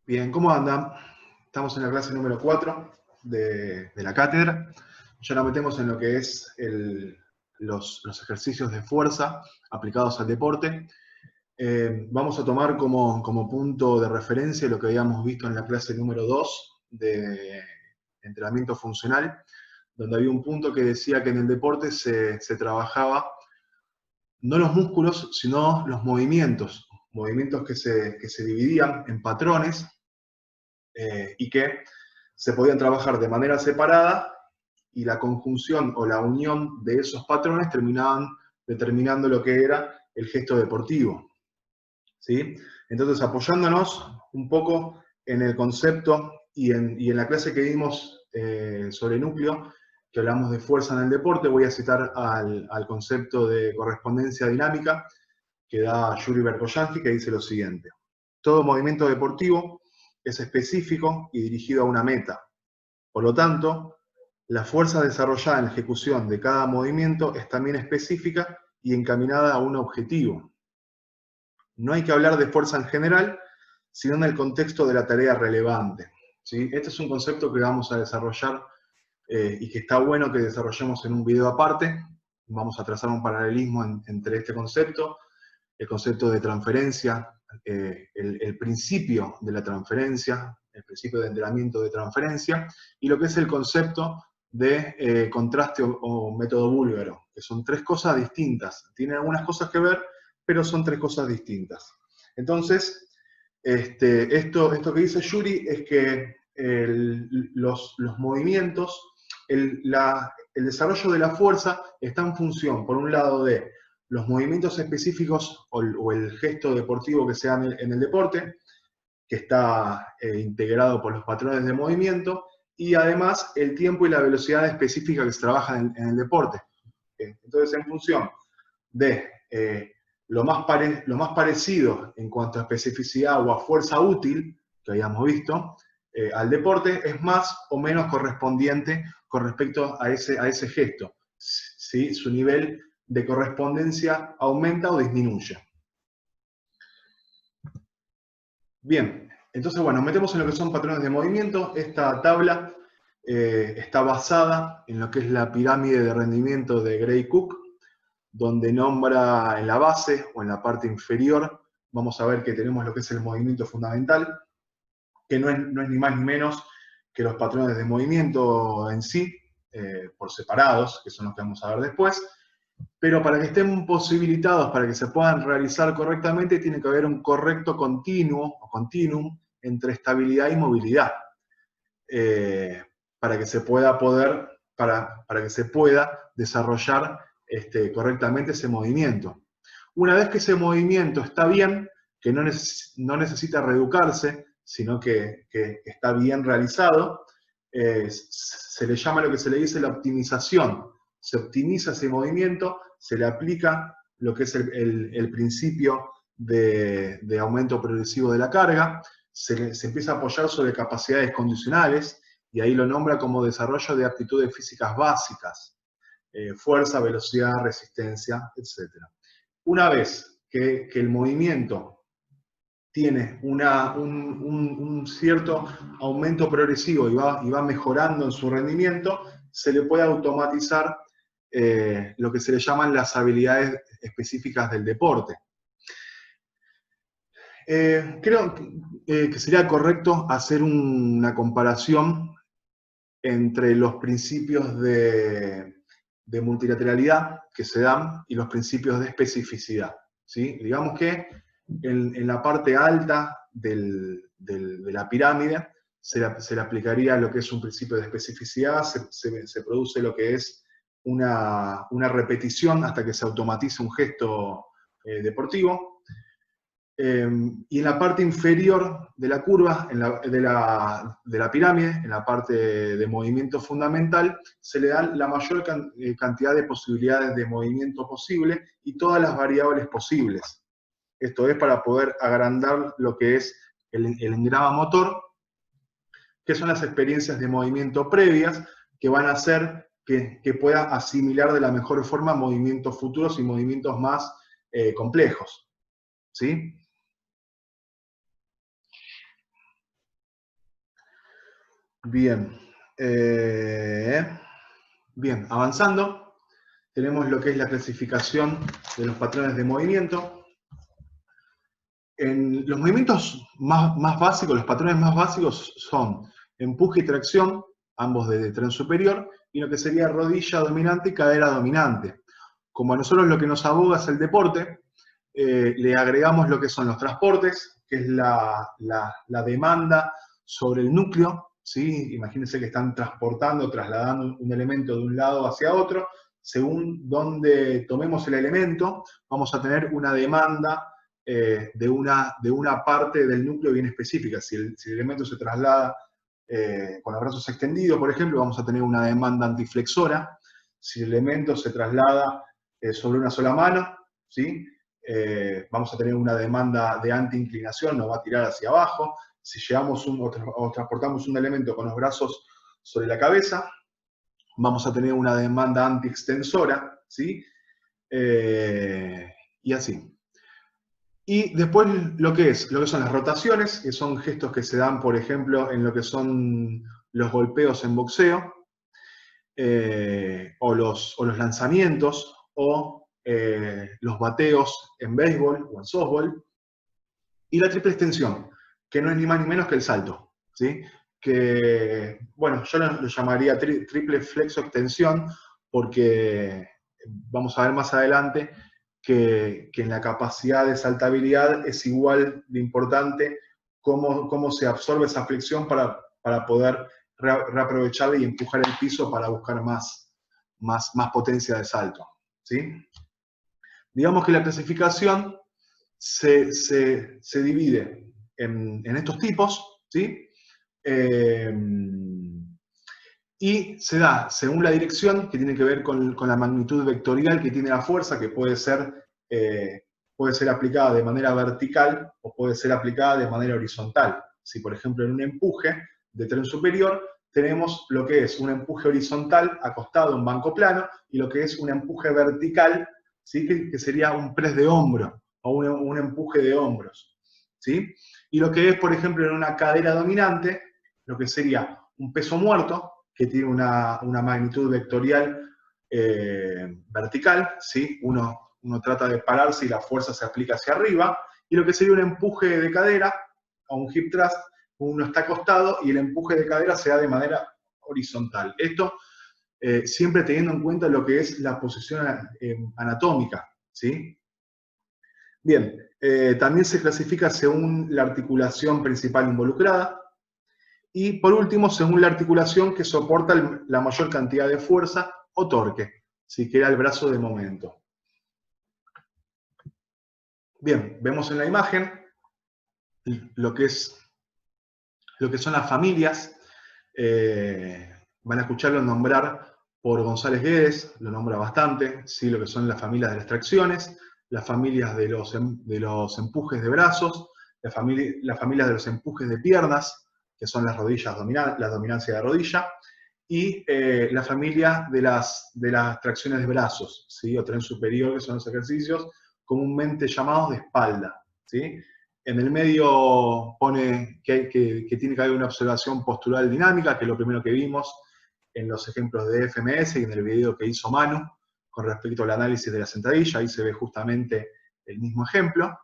Bien, ¿cómo andan? Estamos en la clase número 4 de la cátedra. Ya nos metemos en lo que es los ejercicios de fuerza aplicados al deporte. Vamos a tomar como punto de referencia lo que habíamos visto en la clase número 2 de entrenamiento funcional, donde había un punto que decía que en el deporte se trabajaba no los músculos, sino los movimientos que se dividían en patrones y que se podían trabajar de manera separada y la conjunción o la unión de esos patrones terminaban determinando lo que era el gesto deportivo. ¿Sí? Entonces, apoyándonos un poco en el concepto y en la clase que dimos sobre núcleo, que hablamos de fuerza en el deporte, voy a citar al concepto de correspondencia dinámica que da Yuri Berkoyanski, que dice lo siguiente: todo movimiento deportivo es específico y dirigido a una meta. Por lo tanto, la fuerza desarrollada en la ejecución de cada movimiento es también específica y encaminada a un objetivo. No hay que hablar de fuerza en general, sino en el contexto de la tarea relevante. ¿Sí? Este es un concepto que vamos a desarrollar y que está bueno que desarrollemos en un video aparte. Vamos a trazar un paralelismo entre este concepto, el concepto de transferencia, el principio de la transferencia, el principio de entrenamiento de transferencia, y lo que es el concepto de contraste o método búlgaro, que son tres cosas distintas. Tienen algunas cosas que ver, pero son tres cosas distintas. Entonces, esto que dice Yuri es que los movimientos, el desarrollo de la fuerza está en función, por un lado, de los movimientos específicos o el gesto deportivo que se da en el deporte, que está integrado por los patrones de movimiento, y además el tiempo y la velocidad específica que se trabaja en el deporte. Entonces, en función de lo más parecido en cuanto a especificidad o a fuerza útil, que habíamos visto, al deporte, es más o menos correspondiente con respecto a ese gesto. ¿Sí? Su nivel de correspondencia aumenta o disminuye. Bien, entonces bueno, metemos en lo que son patrones de movimiento. Esta tabla está basada en lo que es la pirámide de rendimiento de Gray-Cook, donde nombra en la base o en la parte inferior, vamos a ver que tenemos lo que es el movimiento fundamental, que no es ni más ni menos que los patrones de movimiento en sí, por separados, que son los que vamos a ver después. Pero para que estén posibilitados, para que se puedan realizar correctamente, tiene que haber un correcto continuo o continuum entre estabilidad y movilidad, para que se pueda desarrollar correctamente ese movimiento. Una vez que ese movimiento está bien, que no necesita reeducarse, sino que está bien realizado, se le llama lo que se le dice la optimización. Se optimiza ese movimiento, se le aplica lo que es el principio de aumento progresivo de la carga, se empieza a apoyar sobre capacidades condicionales, y ahí lo nombra como desarrollo de aptitudes físicas básicas, fuerza, velocidad, resistencia, etc. Una vez que el movimiento tiene un cierto aumento progresivo y va mejorando en su rendimiento, se le puede automatizar lo que se le llaman las habilidades específicas del deporte. Creo que sería correcto hacer una comparación entre los principios de multilateralidad que se dan y los principios de especificidad. ¿Sí? Digamos que en la parte alta de la pirámide se le aplicaría lo que es un principio de especificidad, se produce lo que es una repetición hasta que se automatice un gesto deportivo. Y en la parte inferior de la curva, de la pirámide, en la parte de movimiento fundamental, se le dan la mayor cantidad de posibilidades de movimiento posible y todas las variables posibles. Esto es para poder agrandar lo que es el engrama motor, que son las experiencias de movimiento previas que van a hacer que pueda asimilar de la mejor forma movimientos futuros y movimientos más complejos. ¿Sí? Bien. Bien, avanzando, tenemos lo que es la clasificación de los patrones de movimiento. En los movimientos más básicos, los patrones más básicos son empuje y tracción, ambos de tren superior, y lo que sería rodilla dominante y cadera dominante. Como a nosotros lo que nos aboga es el deporte, le agregamos lo que son los transportes, que es la demanda sobre el núcleo, ¿sí? Imagínense que están transportando, trasladando un elemento de un lado hacia otro. Según donde tomemos el elemento, vamos a tener una demanda de una parte del núcleo bien específica. Si el elemento se traslada con los brazos extendidos, por ejemplo, vamos a tener una demanda antiflexora. Si el elemento se traslada sobre una sola mano, ¿sí? Vamos a tener una demanda de anti-inclinación, nos va a tirar hacia abajo. Si llevamos o transportamos un elemento con los brazos sobre la cabeza, vamos a tener una demanda anti-extensora, ¿sí? Y así. Y después lo que son las rotaciones, que son gestos que se dan, por ejemplo, en lo que son los golpeos en boxeo, o los lanzamientos, o los bateos en béisbol o en softball. Y la triple extensión, que no es ni más ni menos que el salto, ¿sí? Que, bueno, yo lo llamaría triple flexo extensión, porque vamos a ver más adelante que en la capacidad de saltabilidad es igual de importante cómo se absorbe esa flexión para poder reaprovecharla y empujar el piso para buscar más potencia de salto, ¿sí? Digamos que la clasificación se divide en estos tipos, ¿sí? Y se da según la dirección, que tiene que ver con la magnitud vectorial que tiene la fuerza, que puede ser aplicada de manera vertical o puede ser aplicada de manera horizontal. Si, por ejemplo, en un empuje de tren superior, tenemos lo que es un empuje horizontal acostado en banco plano y lo que es un empuje vertical, ¿sí? que sería un press de hombro o un empuje de hombros, ¿sí? Y lo que es, por ejemplo, en una cadera dominante, lo que sería un peso muerto, que tiene una magnitud vectorial vertical, ¿sí? Uno trata de pararse y la fuerza se aplica hacia arriba, y lo que sería un empuje de cadera, o un hip thrust, uno está acostado y el empuje de cadera se da de manera horizontal. Esto siempre teniendo en cuenta lo que es la posición anatómica, ¿sí? Bien, también se clasifica según la articulación principal involucrada, y por último, según la articulación que soporta la mayor cantidad de fuerza o torque, si queda el brazo de momento. Bien, vemos en la imagen lo que son las familias. Van a escucharlo nombrar por González Guedes, lo nombra bastante, ¿sí? Lo que son las familias de las tracciones, las familias de los empujes de brazos, las familias de los empujes de piernas, que son las rodillas la dominancia de rodilla, y la familia de las tracciones de brazos, ¿sí? O tren superior, que son los ejercicios comúnmente llamados de espalda, ¿sí? En el medio pone que tiene que haber una observación postural dinámica, que es lo primero que vimos en los ejemplos de FMS y en el video que hizo Manu con respecto al análisis de la sentadilla. Ahí se ve justamente el mismo ejemplo.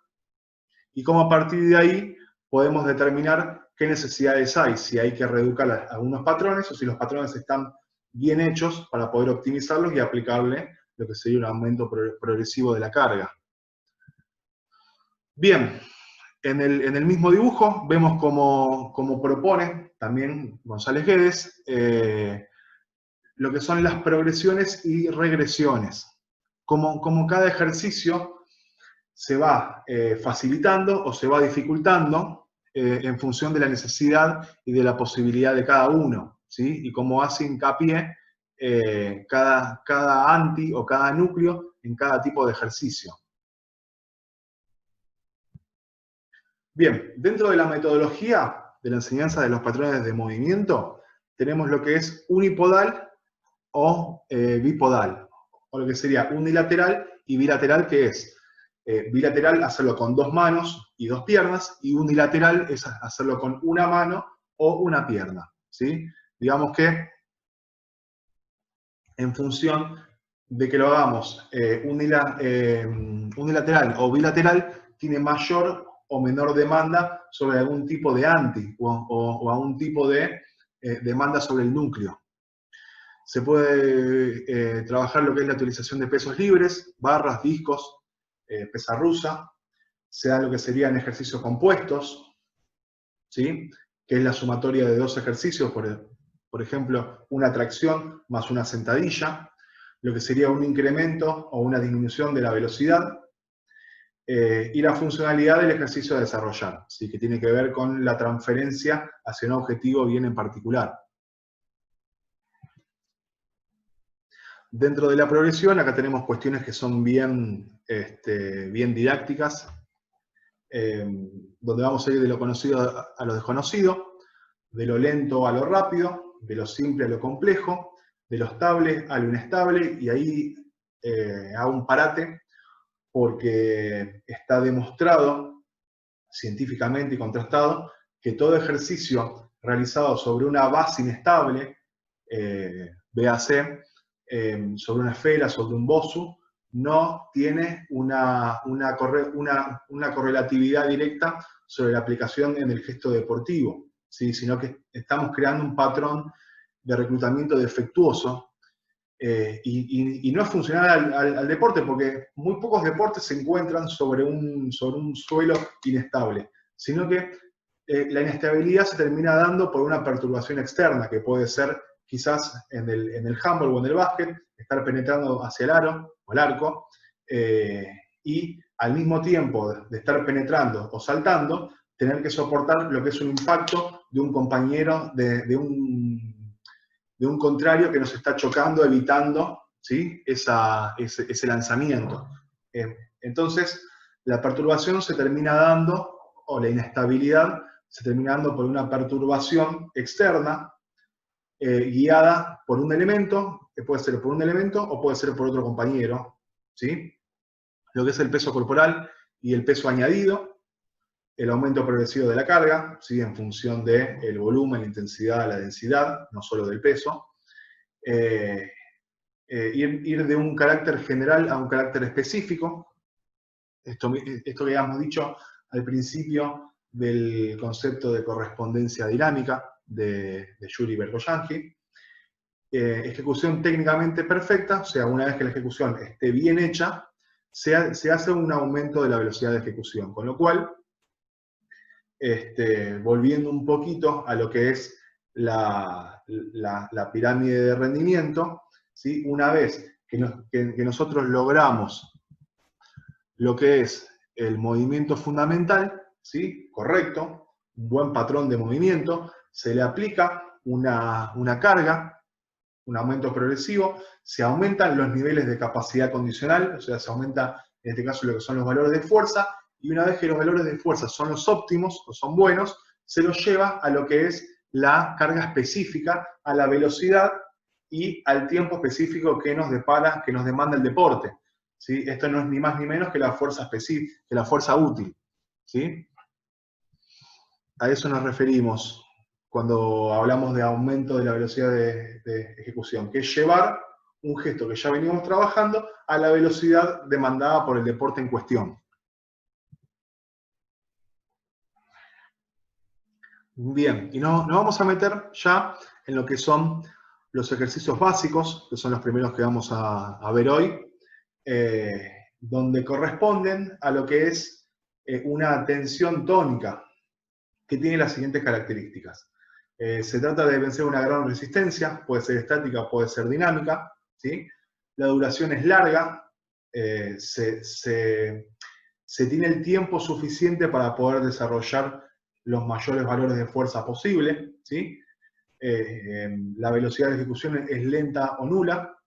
Y cómo a partir de ahí podemos determinar qué necesidades hay, si hay que reeducar algunos patrones o si los patrones están bien hechos para poder optimizarlos y aplicarle lo que sería un aumento progresivo de la carga. Bien, en el mismo dibujo vemos cómo propone también González Guedes lo que son las progresiones y regresiones. Como cada ejercicio se va facilitando o se va dificultando en función de la necesidad y de la posibilidad de cada uno, ¿sí? Y cómo hace hincapié cada anti o cada núcleo en cada tipo de ejercicio. Bien, dentro de la metodología de la enseñanza de los patrones de movimiento, tenemos lo que es unipodal o bipodal, o lo que sería unilateral y bilateral, que es bilateral hacerlo con 2 manos y 2 piernas, y unilateral es hacerlo con una mano o una pierna, ¿sí? Digamos que en función de que lo hagamos unilateral o bilateral, tiene mayor o menor demanda sobre algún tipo de anti o algún tipo de demanda sobre el núcleo. Se puede trabajar lo que es la utilización de pesos libres, barras, discos, pesa rusa. Se da lo que serían ejercicios compuestos, ¿sí? Que es la sumatoria de dos ejercicios, por ejemplo, una tracción más una sentadilla, lo que sería un incremento o una disminución de la velocidad, y la funcionalidad del ejercicio a desarrollar, ¿sí? Que tiene que ver con la transferencia hacia un objetivo bien en particular. Dentro de la progresión, acá tenemos cuestiones que son bien didácticas, donde vamos a ir de lo conocido a lo desconocido, de lo lento a lo rápido, de lo simple a lo complejo, de lo estable a lo inestable, y ahí hago un parate porque está demostrado científicamente y contrastado que todo ejercicio realizado sobre una base inestable, BAC, sobre una esfera, sobre un BOSU, no tiene una correlatividad directa sobre la aplicación en el gesto deportivo, ¿sí? Sino que estamos creando un patrón de reclutamiento defectuoso, y no es funcional al deporte, porque muy pocos deportes se encuentran sobre un suelo inestable, sino que la inestabilidad se termina dando por una perturbación externa, que puede ser quizás en el handball o en el básquet, estar penetrando hacia el aro o el arco, y al mismo tiempo de estar penetrando o saltando, tener que soportar lo que es un impacto de un compañero, de un contrario que nos está chocando, evitando, ¿sí? ese lanzamiento. Entonces, la perturbación se termina dando, o la inestabilidad se termina dando por una perturbación externa, guiada por un elemento, que puede ser por un elemento o puede ser por otro compañero, ¿sí? Lo que es el peso corporal y el peso añadido, el aumento progresivo de la carga, ¿sí? En función del volumen, la intensidad, la densidad, no solo del peso. Ir de un carácter general a un carácter específico. Esto que habíamos dicho al principio del concepto de correspondencia dinámica de Yuri Berkoyangi. Ejecución técnicamente perfecta, o sea, una vez que la ejecución esté bien hecha, se hace un aumento de la velocidad de ejecución, con lo cual, volviendo un poquito a lo que es la pirámide de rendimiento, ¿sí? Una vez que nosotros logramos lo que es el movimiento fundamental, ¿sí? Correcto, un buen patrón de movimiento, se le aplica una carga, un aumento progresivo, se aumentan los niveles de capacidad condicional, o sea, se aumenta en este caso lo que son los valores de fuerza, y una vez que los valores de fuerza son los óptimos, o son buenos, se los lleva a lo que es la carga específica, a la velocidad y al tiempo específico que nos demanda el deporte, ¿sí? Esto no es ni más ni menos que la fuerza específica, que la fuerza útil, ¿sí? A eso nos referimos cuando hablamos de aumento de la velocidad de ejecución, que es llevar un gesto que ya venimos trabajando a la velocidad demandada por el deporte en cuestión. Bien, y nos vamos a meter ya en lo que son los ejercicios básicos, que son los primeros que vamos a ver hoy, donde corresponden a lo que es una tensión tónica, que tiene las siguientes características. Se trata de vencer una gran resistencia, puede ser estática, puede ser dinámica, ¿sí? La duración es larga, se tiene el tiempo suficiente para poder desarrollar los mayores valores de fuerza posible, ¿sí? La velocidad de ejecución es lenta o nula.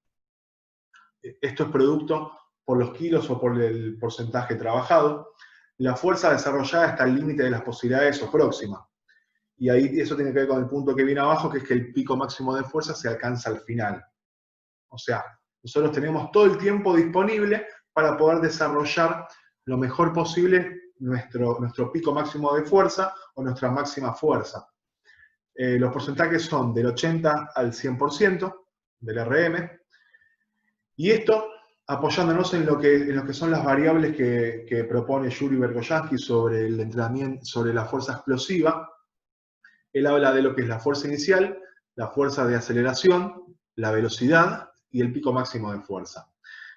Esto es producto por los kilos o por el porcentaje trabajado. La fuerza desarrollada está al límite de las posibilidades o próxima. Y ahí eso tiene que ver con el punto que viene abajo, que es que el pico máximo de fuerza se alcanza al final. O sea, nosotros tenemos todo el tiempo disponible para poder desarrollar lo mejor posible nuestro pico máximo de fuerza o nuestra máxima fuerza. Los porcentajes son del 80 al 100% del RM. Y esto apoyándonos en lo que son las variables que propone Yuri Vergoyansky sobre el entrenamiento, sobre la fuerza explosiva. Él habla de lo que es la fuerza inicial, la fuerza de aceleración, la velocidad y el pico máximo de fuerza.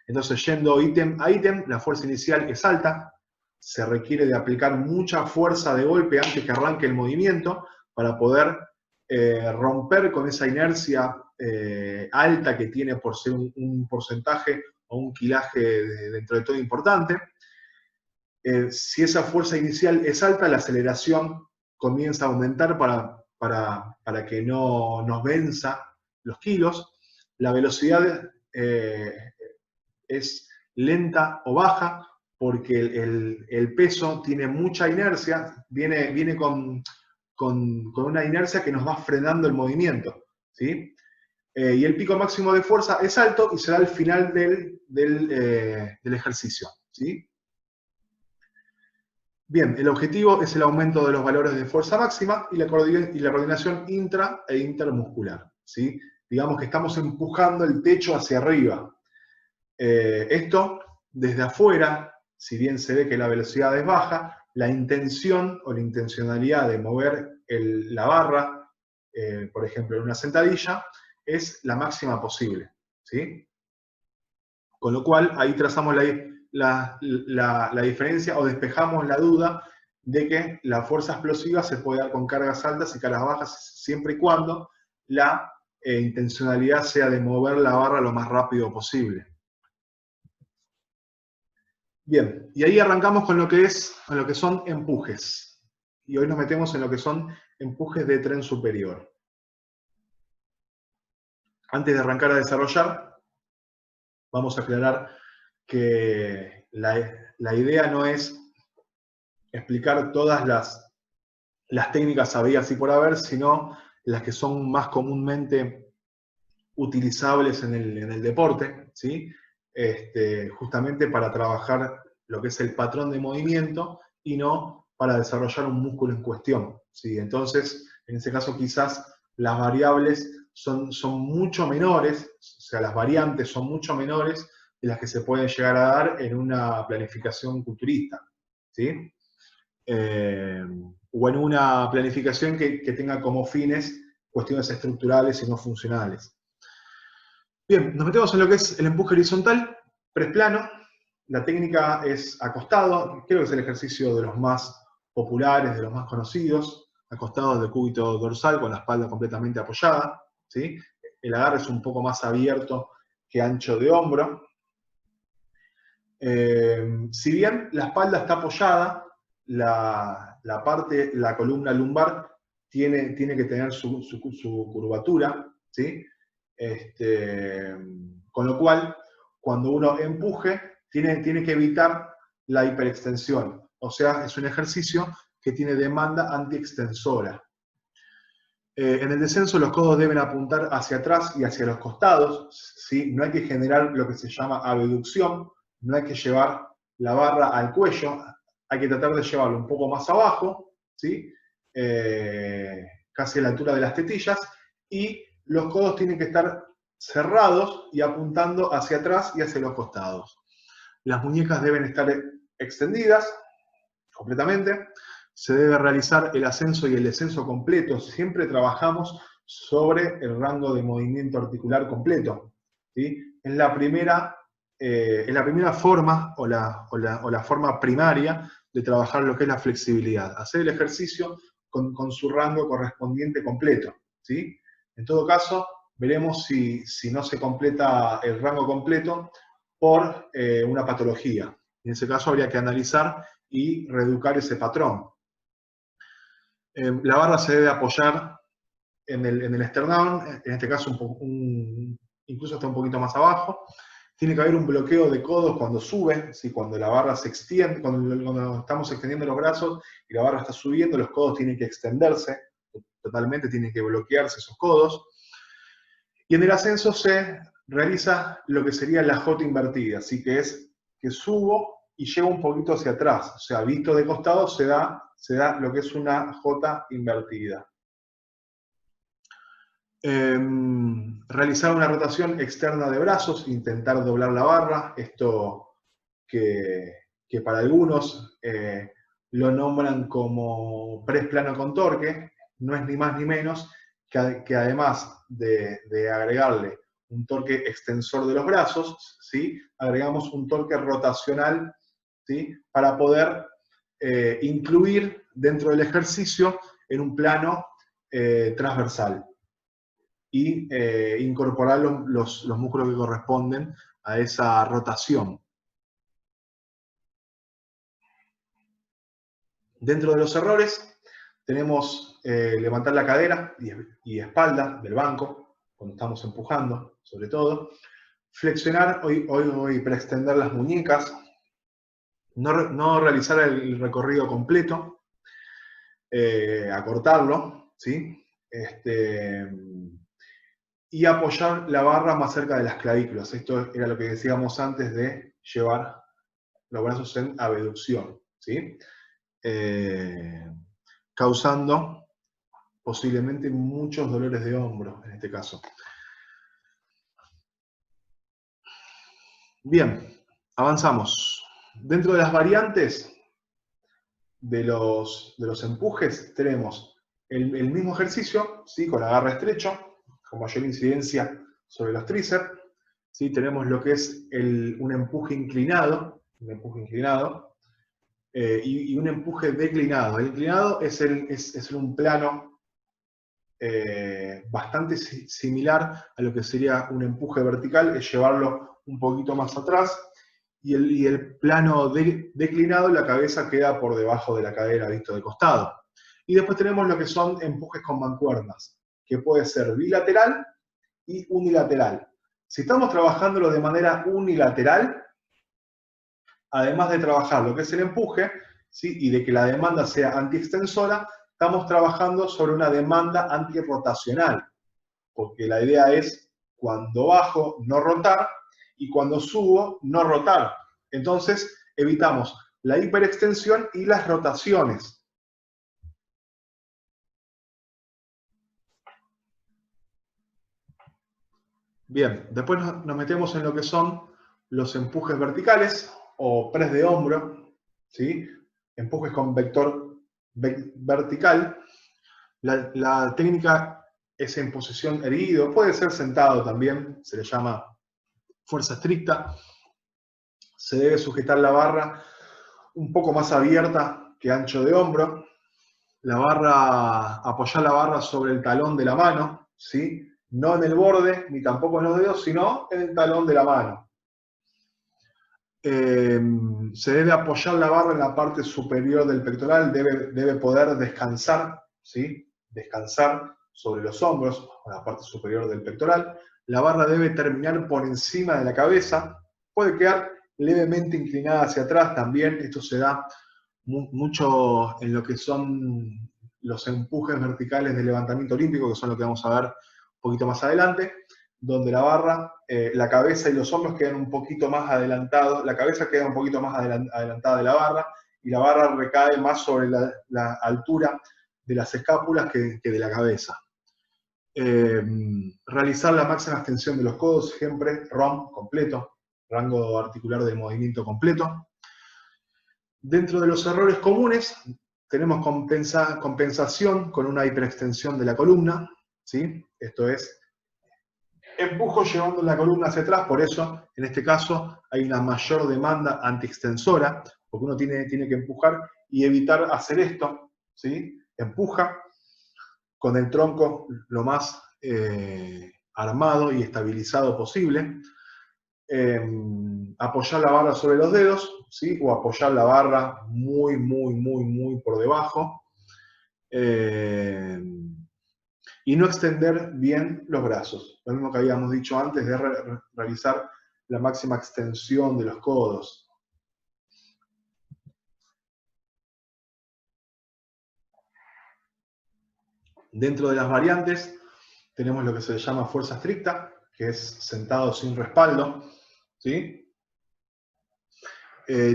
Entonces, yendo ítem a ítem, la fuerza inicial es alta, se requiere de aplicar mucha fuerza de golpe antes que arranque el movimiento para poder romper con esa inercia alta que tiene por ser un porcentaje o un quilaje dentro de todo importante. Si esa fuerza inicial es alta, la aceleración comienza a aumentar para que no nos venza los kilos. La velocidad es lenta o baja porque el peso tiene mucha inercia, viene con una inercia que nos va frenando el movimiento, ¿sí? Y el pico máximo de fuerza es alto y se da al final del ejercicio, ¿sí? Bien, el objetivo es el aumento de los valores de fuerza máxima y la coordinación intra e intermuscular, ¿sí? Digamos que estamos empujando el techo hacia arriba. Esto, desde afuera, si bien se ve que la velocidad es baja, la intención o la intencionalidad de mover la barra, por ejemplo, en una sentadilla, es la máxima posible, ¿sí? Con lo cual, ahí trazamos la diferencia o despejamos la duda de que la fuerza explosiva se puede dar con cargas altas y cargas bajas siempre y cuando la intencionalidad sea de mover la barra lo más rápido posible. Bien, y ahí arrancamos con lo que son empujes. Y hoy nos metemos en lo que son empujes de tren superior. Antes de arrancar a desarrollar, vamos a aclarar que la idea no es explicar todas las técnicas habidas y por haber, sino las que son más comúnmente utilizables en el deporte, ¿sí? Justamente para trabajar lo que es el patrón de movimiento y no para desarrollar un músculo en cuestión, ¿sí? Entonces, en ese caso quizás las variables son mucho menores, o sea, las variantes son mucho menores de las que se pueden llegar a dar en una planificación culturista, ¿sí? O en una planificación que tenga como fines cuestiones estructurales y no funcionales. Bien, nos metemos en lo que es el empuje horizontal, press plano. La técnica es acostado, creo que es el ejercicio de los más populares, de los más conocidos, acostados de cúbito dorsal con la espalda completamente apoyada, ¿sí? El agarre es un poco más abierto que ancho de hombro. Si bien la espalda está apoyada, la columna lumbar tiene que tener su curvatura, ¿sí? Con lo cual, cuando uno empuje, tiene que evitar la hiperextensión. O sea, es un ejercicio que tiene demanda antiextensora. En el descenso los codos deben apuntar hacia atrás y hacia los costados, ¿sí? No hay que generar lo que se llama abducción, no hay que llevar la barra al cuello, hay que tratar de llevarlo un poco más abajo, ¿sí? Casi a la altura de las tetillas, y los codos tienen que estar cerrados y apuntando hacia atrás y hacia los costados. Las muñecas deben estar extendidas completamente. Se debe realizar el ascenso y el descenso completo. Siempre trabajamos sobre el rango de movimiento articular completo, ¿sí? Es la primera forma o la forma primaria de trabajar lo que es la flexibilidad. Hacer el ejercicio con su rango correspondiente completo, ¿sí? En todo caso, veremos si no se completa el rango completo por una patología. En ese caso habría que analizar y reeducar ese patrón. La barra se debe apoyar en el esternón, en este caso incluso está un poquito más abajo. Tiene que haber un bloqueo de codos cuando sube, ¿sí? Cuando la barra se extiende, cuando estamos extendiendo los brazos y la barra está subiendo, los codos tienen que extenderse totalmente, tienen que bloquearse esos codos. Y en el ascenso se realiza lo que sería la J invertida, así que es que subo y llego un poquito hacia atrás, o sea, visto de costado se da lo que es una J invertida. Realizar una rotación externa de brazos, intentar doblar la barra, esto que para algunos lo nombran como press plano con torque, no es ni más ni menos que además de agregarle un torque extensor de los brazos, ¿sí? Agregamos un torque rotacional, ¿sí? Para poder incluir dentro del ejercicio en un plano transversal y incorporar los músculos que corresponden a esa rotación. Dentro de los errores tenemos levantar la cadera y espalda del banco, cuando estamos empujando, sobre todo. Flexionar o hiperextender las muñecas. No realizar el recorrido completo. Acortarlo, ¿sí? Y apoyar la barra más cerca de las clavículas. Esto era lo que decíamos antes de llevar los brazos en abducción, ¿sí? Causando posiblemente muchos dolores de hombro en este caso. Bien, avanzamos. Dentro de las variantes de los empujes tenemos el mismo ejercicio, ¿sí? Con agarre estrecho, con mayor incidencia sobre los tríceps. ¿Sí? Tenemos lo que es un empuje inclinado, y un empuje declinado. El inclinado es un plano bastante similar a lo que sería un empuje vertical, es llevarlo un poquito más atrás, y el plano declinado, la cabeza queda por debajo de la cadera, visto de costado. Y después tenemos lo que son empujes con mancuernas, que puede ser bilateral y unilateral. Si estamos trabajándolo de manera unilateral, además de trabajar lo que es el empuje, ¿sí? Y de que la demanda sea antiextensora, estamos trabajando sobre una demanda antirrotacional, porque la idea es, cuando bajo, no rotar, y cuando subo, no rotar. Entonces, evitamos la hiperextensión y las rotaciones. Bien, después nos metemos en lo que son los empujes verticales o press de hombro, ¿sí? Empujes con vector vertical. La técnica es en posición erguido, puede ser sentado también, se le llama fuerza estricta. Se debe sujetar la barra un poco más abierta que ancho de hombro. Apoyar la barra sobre el talón de la mano, ¿sí? No en el borde, ni tampoco en los dedos, sino en el talón de la mano. Se debe apoyar la barra en la parte superior del pectoral, debe poder descansar, ¿sí? Descansar sobre los hombros, en la parte superior del pectoral. La barra debe terminar por encima de la cabeza, puede quedar levemente inclinada hacia atrás también. Esto se da mucho en lo que son los empujes verticales de levantamiento olímpico, que son lo que vamos a ver un poquito más adelante, donde la barra, la cabeza y los hombros quedan un poquito más adelantados, la cabeza queda un poquito más adelantada de la barra, y la barra recae más sobre la altura de las escápulas que de la cabeza. Realizar la máxima extensión de los codos, siempre ROM completo, rango articular de movimiento completo. Dentro de los errores comunes tenemos compensación con una hiperextensión de la columna, ¿sí? Esto es, empujo llevando la columna hacia atrás, por eso en este caso hay una mayor demanda antiextensora, porque uno tiene que empujar y evitar hacer esto, ¿sí? Empuja con el tronco lo más armado y estabilizado posible. Apoyar la barra sobre los dedos, ¿sí? O apoyar la barra muy por debajo. Y no extender bien los brazos. Lo mismo que habíamos dicho antes de realizar la máxima extensión de los codos. Dentro de las variantes tenemos lo que se llama fuerza estricta, que es sentado sin respaldo, ¿sí?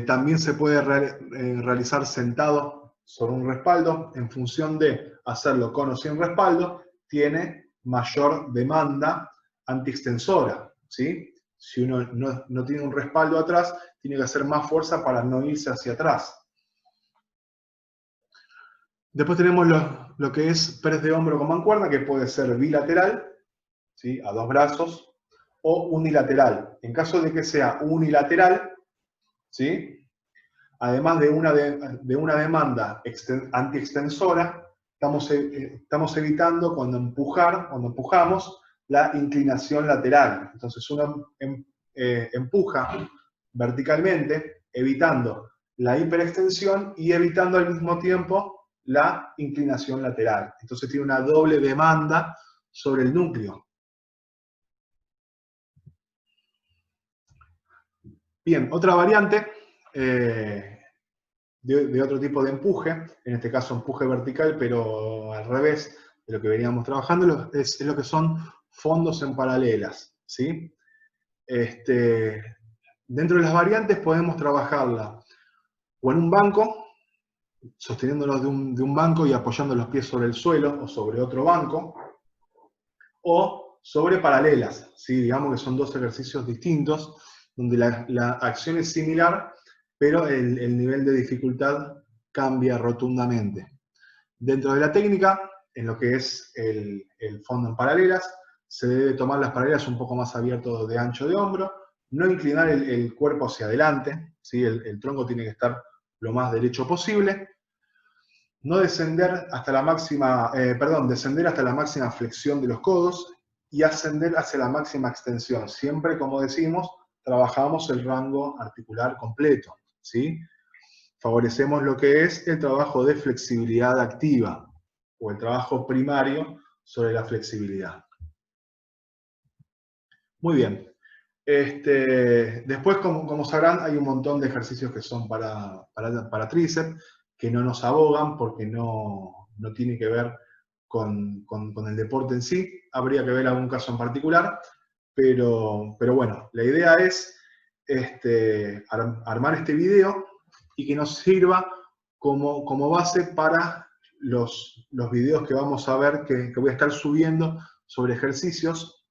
También se puede realizar sentado sobre un respaldo. En función de hacerlo con o sin respaldo, tiene mayor demanda antiextensora, ¿sí? Si uno no tiene un respaldo atrás, tiene que hacer más fuerza para no irse hacia atrás. Después tenemos lo que es press de hombro con mancuerna, que puede ser bilateral, ¿sí? A 2 brazos, o unilateral. En caso de que sea unilateral, ¿sí? Además de una demanda antiextensora, estamos evitando cuando empujamos la inclinación lateral. Entonces uno empuja verticalmente, evitando la hiperextensión y evitando al mismo tiempo la inclinación lateral. Entonces tiene una doble demanda sobre el núcleo. Bien, otra variante de otro tipo de empuje, en este caso empuje vertical, pero al revés de lo que veníamos trabajando, es lo que son fondos en paralelas, ¿sí? Dentro de las variantes podemos trabajarla o en un banco, sosteniéndonos de un banco y apoyando los pies sobre el suelo o sobre otro banco, o sobre paralelas, ¿sí? Digamos que son dos ejercicios distintos, donde la acción es similar, pero el nivel de dificultad cambia rotundamente. Dentro de la técnica, en lo que es el fondo en paralelas, se debe tomar las paralelas un poco más abierto de ancho de hombro, no inclinar el cuerpo hacia adelante, ¿sí? El tronco tiene que estar lo más derecho posible, no descender hasta la máxima, descender hasta la máxima flexión de los codos y ascender hacia la máxima extensión. Siempre, como decimos, trabajamos el rango articular completo, ¿sí? Favorecemos lo que es el trabajo de flexibilidad activa o el trabajo primario sobre la flexibilidad. Muy bien. Después, como sabrán, hay un montón de ejercicios que son para tríceps, que no nos abogan porque no tiene que ver con el deporte en sí. Habría que ver algún caso en particular, pero bueno, la idea es armar este video y que nos sirva como base para los videos que vamos a ver, que voy a estar subiendo sobre ejercicios.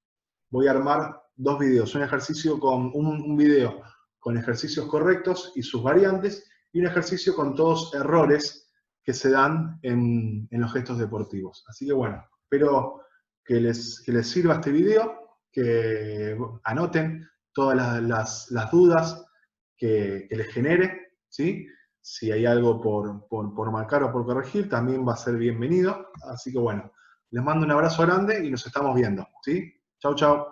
Voy a armar 2 videos, un video con ejercicios correctos y sus variantes, y un ejercicio con todos errores que se dan en los gestos deportivos. Así que bueno, espero que les sirva este video, que anoten todas las dudas que les genere, ¿sí? Si hay algo por marcar o por corregir, también va a ser bienvenido. Así que bueno, les mando un abrazo grande y nos estamos viendo, ¿sí? Chau, chau.